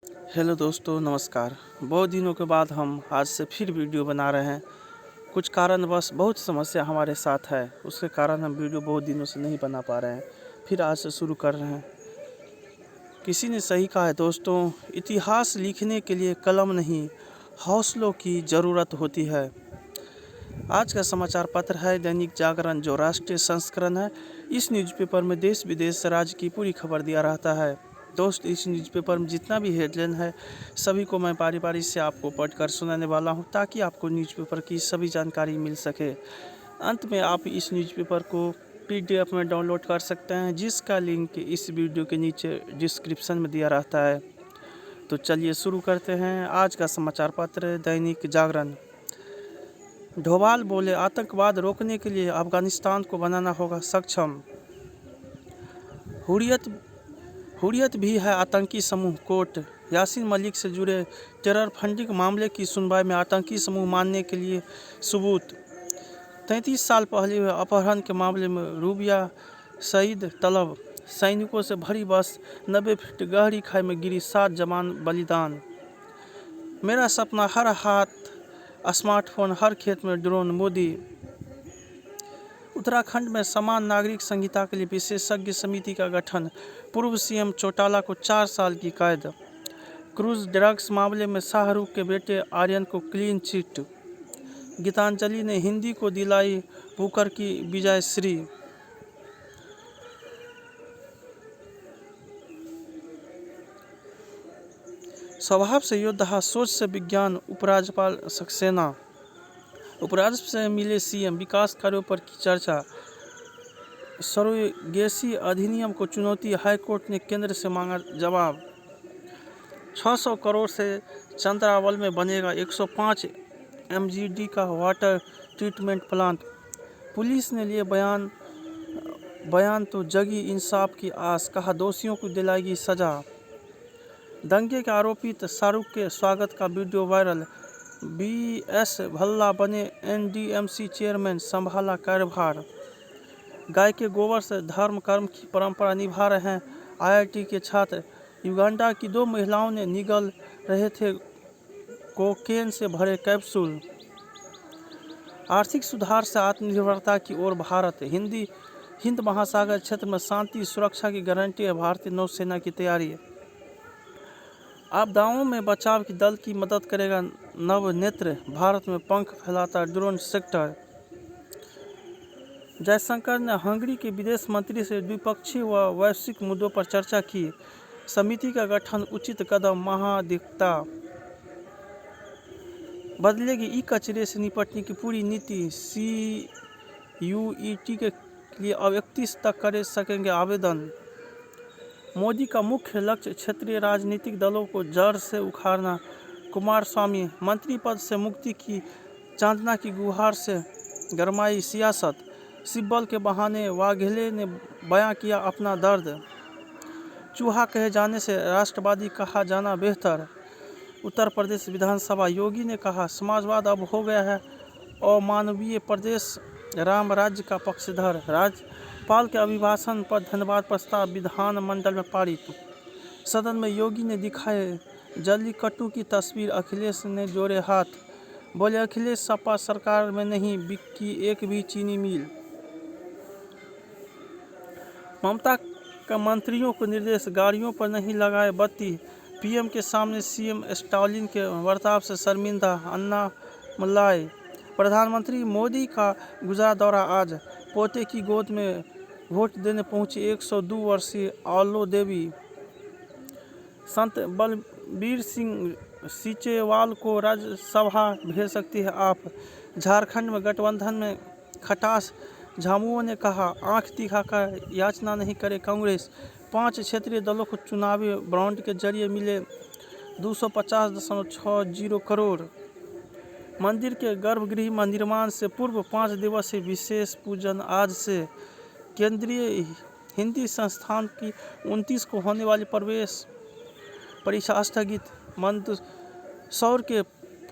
Hello दोस्तों, नमस्कार। बहुत दिनों के बाद हम आज से फिर वीडियो बना रहे हैं। कुछ कारणवश बहुत समस्या हमारे साथ है, उसके कारण हम वीडियो बहुत दिनों से नहीं बना पा रहे हैं। फिर आज से शुरू कर रहे हैं। किसी ने सही कहा है दोस्तों, इतिहास लिखने के लिए कलम नहीं, हौसलों की ज़रूरत होती है। आज का समाचार पत्र है दैनिक जागरण, जो राष्ट्रीय संस्करण है। इस न्यूज़पेपर में देश विदेश राज्य की पूरी खबर दिया रहता है। दोस्त, इस न्यूज़पेपर में जितना भी हेडलाइन है सभी को मैं बारी बारी से आपको पढ़कर सुनाने वाला हूं, ताकि आपको न्यूज़पेपर की सभी जानकारी मिल सके। अंत में आप इस न्यूज़पेपर को PDF में डाउनलोड कर सकते हैं, जिसका लिंक इस वीडियो के नीचे डिस्क्रिप्शन में दिया रहता है। तो चलिए शुरू करते हैं। आज का समाचार पत्र दैनिक जागरण। डोभाल बोले, आतंकवाद रोकने के लिए अफगानिस्तान को बनाना होगा सक्षम। हुर्रियत भी है आतंकी समूह। कोर्ट, यासीन मलिक से जुड़े टेरर फंडिंग मामले की सुनवाई में आतंकी समूह मानने के लिए सबूत। 33 साल पहले हुए अपहरण के मामले में रूबिया शहीद तलब। सैनिकों से भरी बस 90 फीट गहरी खाई में गिरी, 7 जवान बलिदान। मेरा सपना हर हाथ स्मार्टफोन, हर खेत में ड्रोन। मोदी। उत्तराखंड में समान नागरिक संहिता के लिए विशेषज्ञ समिति का गठन। पूर्व CM चौटाला को 4 साल की कैद। क्रूज ड्रग्स मामले में शाहरुख के बेटे आर्यन को क्लीन चिट। गीतांजलि ने हिंदी को दिलाई बुकर की विजयश्री। स्वभाव से योद्धा, सोच से विज्ञान। उपराज्यपाल सक्सेना। उपराष्ट्रपति से मिले CM, विकास कार्यों पर की चर्चा। सरोगेसी अधिनियम को चुनौती, हाईकोर्ट ने केंद्र से मांगा जवाब। 600 करोड़ से चंद्रावल में बनेगा 105 MGD का वाटर ट्रीटमेंट प्लांट। पुलिस ने लिए बयान तो जगी इंसाफ की आस, कहा दोषियों को दिलाएगी सजा। दंगे के आरोपित शाहरुख के स्वागत का वीडियो वायरल। BS भल्ला बने NDMC चेयरमैन, संभाला कार्यभार। गाय के गोबर से धर्म कर्म की परंपरा निभा रहे हैं IIT के छात्र। युगांडा की 2 महिलाओं ने निगल रहे थे कोकेन से भरे कैप्सूल। आर्थिक सुधार से आत्मनिर्भरता की ओर भारत। हिंद महासागर क्षेत्र में शांति सुरक्षा की गारंटी है, भारतीय नौसेना की तैयारी। आपदाओं में बचाव की दल की मदद करेगा नवनेत्र, भारत में पंख फैलाता ड्रोन सेक्टर। जयशंकर ने हंगरी के विदेश मंत्री से द्विपक्षीय व वैश्विक मुद्दों पर चर्चा की। समिति का गठन उचित कदम, महाधिवक्ता। बदलेगी ई-कचरे से निपटने की पूरी नीति। CUET के लिए अब 31 तक कर सकेंगे आवेदन। मोदी का मुख्य लक्ष्य क्षेत्रीय राजनीतिक दलों को जड़ से उखाड़ना। कुमारस्वामी, मंत्री पद से मुक्ति की चांदना की गुहार से गरमाई सियासत। सिब्बल के बहाने वाघेले ने बयां किया अपना दर्द। चूहा कहे जाने से राष्ट्रवादी कहा जाना बेहतर। उत्तर प्रदेश विधानसभा, योगी ने कहा समाजवाद अब हो गया है अमानवीय, प्रदेश राम राज्य का पक्षधर। राज्यपाल के अभिभाषण पर धन्यवाद प्रस्ताव विधानमंडल में पारित। सदन में योगी ने दिखाए जल्लीकट्टू की तस्वीर, अखिलेश ने जोड़े हाथ। बोले अखिलेश सपा सरकार में नहीं बिकी एक भी चीनी मिल। ममता का मंत्रियों को निर्देश, गाड़ियों पर नहीं लगाए बत्ती। PM के सामने CM स्टालिन के बर्ताव से शर्मिंदा, अन्नामलाई। प्रधानमंत्री मोदी का गुजरात दौरा आज। पोते की गोद में वोट देने पहुंची 102 वर्षीय आलो देवी। संत बलबीर सिंह सीचेवाल को राज्यसभा भेज सकती है आप। झारखंड में गठबंधन में खटास, झामुमो ने कहा आंख दिखाकर याचना नहीं करे कांग्रेस। 5 क्षेत्रीय दलों को चुनावी बॉन्ड के जरिए मिले 250.60 करोड़। मंदिर के गर्भगृह में निर्माण से पूर्व 5 दिवसीय विशेष पूजन आज से। केंद्रीय हिंदी संस्थान की 29 को होने वाली प्रवेश परीक्षा स्थगित। मंदसौर के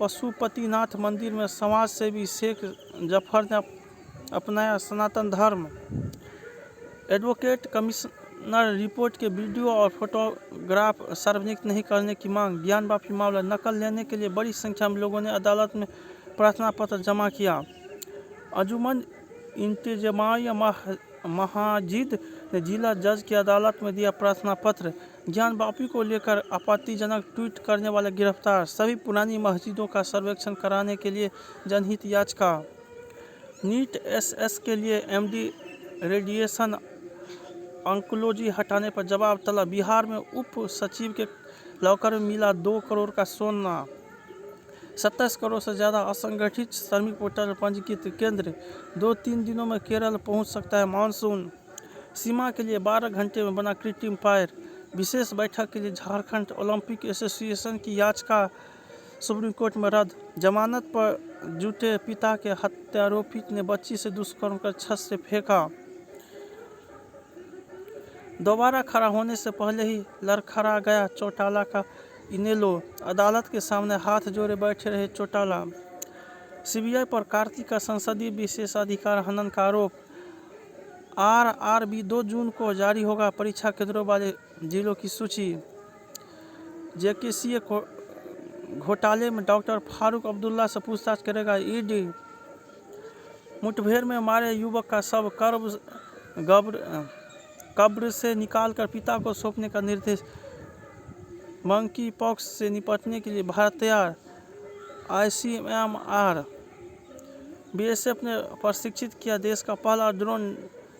पशुपतिनाथ मंदिर में समाज सेवी शेख जफर ने अपनाया सनातन धर्म। एडवोकेट गवर्नर रिपोर्ट के वीडियो और फोटोग्राफ सार्वजनिक नहीं करने की मांग। ज्ञानवापी मामला, नकल लेने के लिए बड़ी संख्या में लोगों ने अदालत में प्रार्थना पत्र जमा किया। अंजुमन इंतजामिया महाजिद ने जिला जज की अदालत में दिया प्रार्थना पत्र। ज्ञानवापी को लेकर आपत्तिजनक ट्वीट करने वाले गिरफ्तार। सभी पुरानी मस्जिदों का सर्वेक्षण कराने के लिए जनहित याचिका। नीट एसएस के लिए एमडी रेडिएशन ऑन्कोलॉजी हटाने पर जवाब तलब। बिहार में उप सचिव के लॉकर में मिला 2 करोड़ का सोना। 27 करोड़ से ज़्यादा असंगठित श्रमिक पोर्टल पंजीकृत केंद्र। 2-3 दिनों में केरल पहुंच सकता है मानसून। सीमा के लिए 12 घंटे में बना कृत्रिम पैर। विशेष बैठक के लिए झारखंड ओलंपिक एसोसिएशन की याचिका सुप्रीम कोर्ट में रद्द। जमानत पर जुटे पिता के हत्यारोपी ने बच्ची से दुष्कर्म कर छत से फेंका। दोबारा खड़ा होने से पहले ही लड़खड़ा गया चौटाला का इनेलो। अदालत के सामने हाथ जोड़े बैठे रहे चौटाला। सीबीआई पर कार्तिक का संसदीय विशेषाधिकार हनन का आरोप। आरआरबी 2 जून को जारी होगा परीक्षा केंद्रों वाले जिलों की सूची। जेकेसीए घोटाले में डॉक्टर फारूक अब्दुल्ला से पूछताछ करेगा ईडी। मुठभेड़ में मारे युवक का शव कब्र से निकालकर पिता को सौंपने का निर्देश। मंकी पॉक्स से निपटने के लिए भारत तैयार। आईसीएमआर बीएसएफ ने प्रशिक्षित किया देश का पहला ड्रोन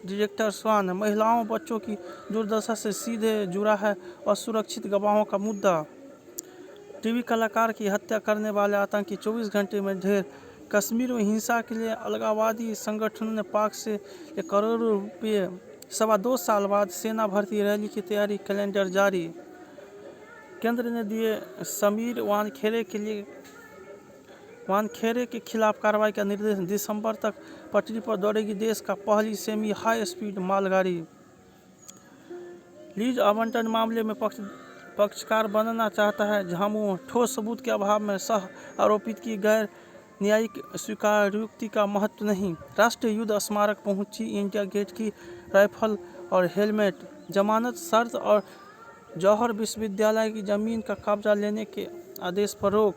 डिटेक्टर स्वान। महिलाओं बच्चों की दुर्दशा से सीधे जुड़ा है असुरक्षित गवाहों का मुद्दा। टीवी कलाकार की हत्या करने वाले आतंकी 24 घंटे में ढेर। कश्मीर में हिंसा के लिए अलगाववादी संगठनों ने पाक से 1 करोड़ रुपये। 2.25 साल बाद सेना भर्ती रैली की तैयारी, कैलेंडर जारी। केंद्र ने दिए समीर वानखेड़े के खिलाफ कार्रवाई का निर्देश। दिसंबर तक पटरी पर दौड़ेगी देश का पहली सेमी हाई स्पीड मालगाड़ी। लीज आवंटन मामले में पक्षकार बनना चाहता है झामुमो। ठोस सबूत के अभाव में सह आरोपित की गैर न्यायिक स्वीकारोक्ति का महत्व नहीं। राष्ट्रीय युद्ध स्मारक पहुंची इंडिया गेट की राइफल और हेलमेट। जमानत शर्त और जौहर विश्वविद्यालय की जमीन का कब्जा लेने के आदेश पर रोक।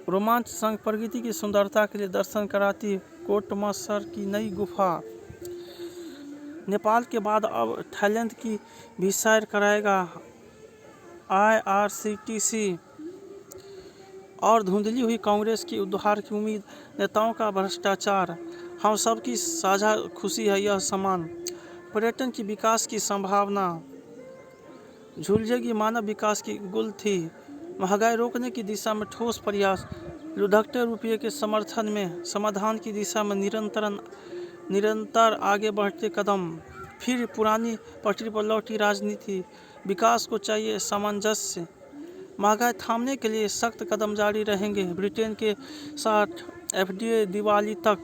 रोमांच संग प्रकृति की सुंदरता के लिए दर्शन कराती कोटमसर की नई गुफा। नेपाल के बाद अब थाईलैंड की भी सैर कराएगा IRCTC। और धुंधली हुई कांग्रेस की उद्धार की उम्मीद, नेताओं का भ्रष्टाचार। हम सबकी साझा खुशी है यह समान। पर्यटन की विकास की संभावना। झुलझेगी मानव विकास की गुलथी। महंगाई रोकने की दिशा में ठोस प्रयास। लुढ़कते रुपये के समर्थन में समाधान की दिशा में निरंतर आगे बढ़ते कदम। फिर पुरानी पटरी पर लौटी राजनीति। विकास को चाहिए सामंजस्य। महंगाई थामने के लिए सख्त कदम जारी रहेंगे। ब्रिटेन के साथ FDA दिवाली तक।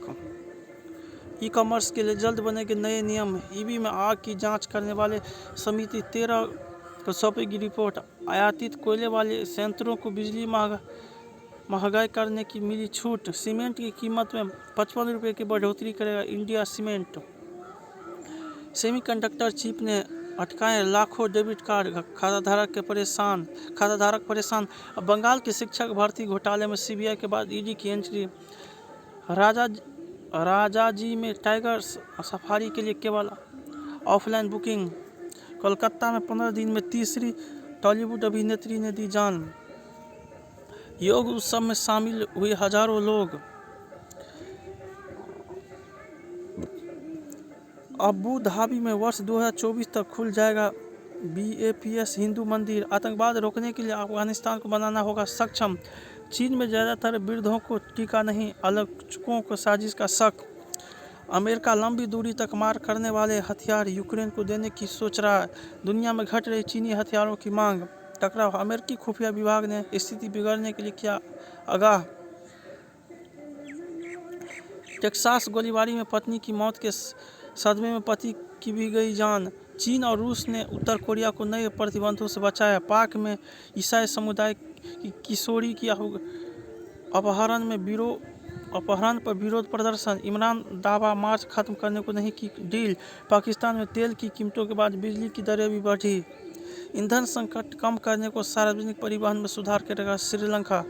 ई-कॉमर्स के लिए जल्द बनेंगे नए नियम। ईवी में आग की जांच करने वाले समिति 13 को सौंपेगी रिपोर्ट। आयातित कोयले वाले संयंत्रों को बिजली महंगाई करने की मिली छूट। सीमेंट की कीमत में 55 रुपये की बढ़ोतरी करेगा इंडिया सीमेंट। सेमीकंडक्टर चिप ने अटकाए लाखों डेबिट कार्ड। खाताधारक परेशान। अब बंगाल के शिक्षक भर्ती घोटाले में सीबीआई के बाद ईडी की एंट्री। राजाजी में टाइगर सफारी के लिए केवल ऑफलाइन बुकिंग। कोलकाता में 15 दिन में तीसरी टॉलीवुड अभिनेत्री ने दी जान। योग उत्सव में शामिल हुए हजारों लोग। अबू धाबी में वर्ष 2024 तक खुल जाएगा BAPS हिंदू मंदिर। आतंकवाद रोकने के लिए अफगानिस्तान को बनाना होगा सक्षम। चीन में ज़्यादातर वृद्धों को टीका नहीं, आलोचकों को साजिश का शक। अमेरिका लंबी दूरी तक मार करने वाले हथियार यूक्रेन को देने की सोच रहा है। दुनिया में घट रही चीनी हथियारों की मांग। टकराव। अमेरिकी खुफिया विभाग ने स्थिति बिगड़ने के लिए किया आगाह। टेक्सास गोलीबारी में पत्नी की मौत के सदमे में पति की भी गई जान। चीन और रूस ने उत्तर कोरिया को नए प्रतिबंधों से बचाया। पाक में ईसाई समुदाय की किशोरी की अपहरण में ब्यूरो अपहरण पर विरोध प्रदर्शन, इमरान दावा मार्च खत्म करने को नहीं की डील। पाकिस्तान में तेल की कीमतों के बाद बिजली की दरें भी बढ़ी। ईंधन संकट कम करने को सार्वजनिक परिवहन में सुधार करेगा श्रीलंका।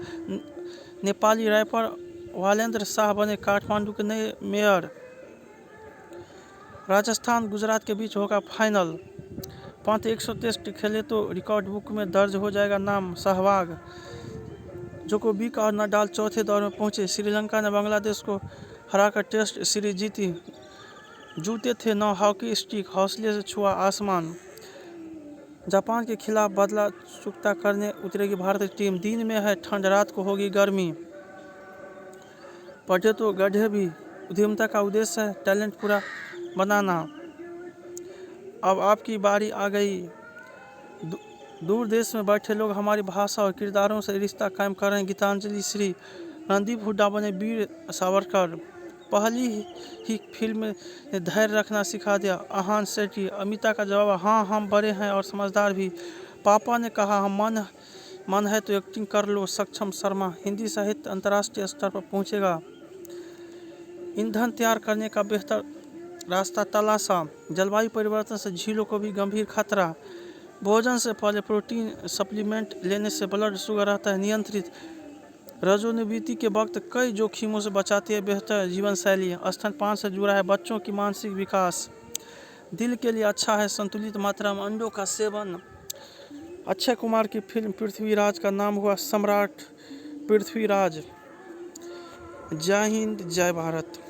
नेपाली रैपर वालेंद्र शाह बने काठमांडू के नए मेयर। राजस्थान गुजरात के बीच होगा फाइनल। पंत 100 टेस्ट खेले तो रिकॉर्ड बुक में दर्ज हो जाएगा नाम सहवाग। जोकोविक और नडाल चौथे दौर में पहुंचे। श्रीलंका ने बांग्लादेश को हराकर टेस्ट सीरीज जीती। जूते थे 9 हॉकी स्टिक, हौसले से छुआ आसमान। जापान के खिलाफ बदला चुकता करने उतरेगी भारतीय टीम। दिन में है ठंड, रात को होगी गर्मी। पढ़े तो गढ़े भी, उद्यमिता का उद्देश्य है टैलेंट पूरा बनाना। अब आपकी बारी आ गई। दूर देश में बैठे लोग हमारी भाषा और किरदारों से रिश्ता कायम कर रहे हैं। गीतांजलि श्री। रणदीप हुड्डा बने वीर सावरकर। पहली ही फिल्म ने धैर्य रखना सिखा दिया। आहान सेठी। अमिता का जवाब, हाँ हम बड़े हैं और समझदार भी। पापा ने कहा हम मन है तो एक्टिंग कर लो। सक्षम शर्मा। हिंदी साहित्य अंतर्राष्ट्रीय स्तर पर पहुंचेगा। ईंधन तैयार करने का बेहतर रास्ता तलाशा। जलवायु परिवर्तन से झीलों को भी गंभीर खतरा। भोजन से पहले प्रोटीन सप्लीमेंट लेने से ब्लड शुगर रहता है नियंत्रित। रजोनिवृत्ति के वक्त कई जोखिमों से बचाती है बेहतर जीवन शैली। स्तनपान से जुड़ा है बच्चों की मानसिक विकास। दिल के लिए अच्छा है संतुलित मात्रा में अंडों का सेवन। अक्षय कुमार की फिल्म पृथ्वीराज का नाम हुआ सम्राट पृथ्वीराज। जय हिंद, जय भारत।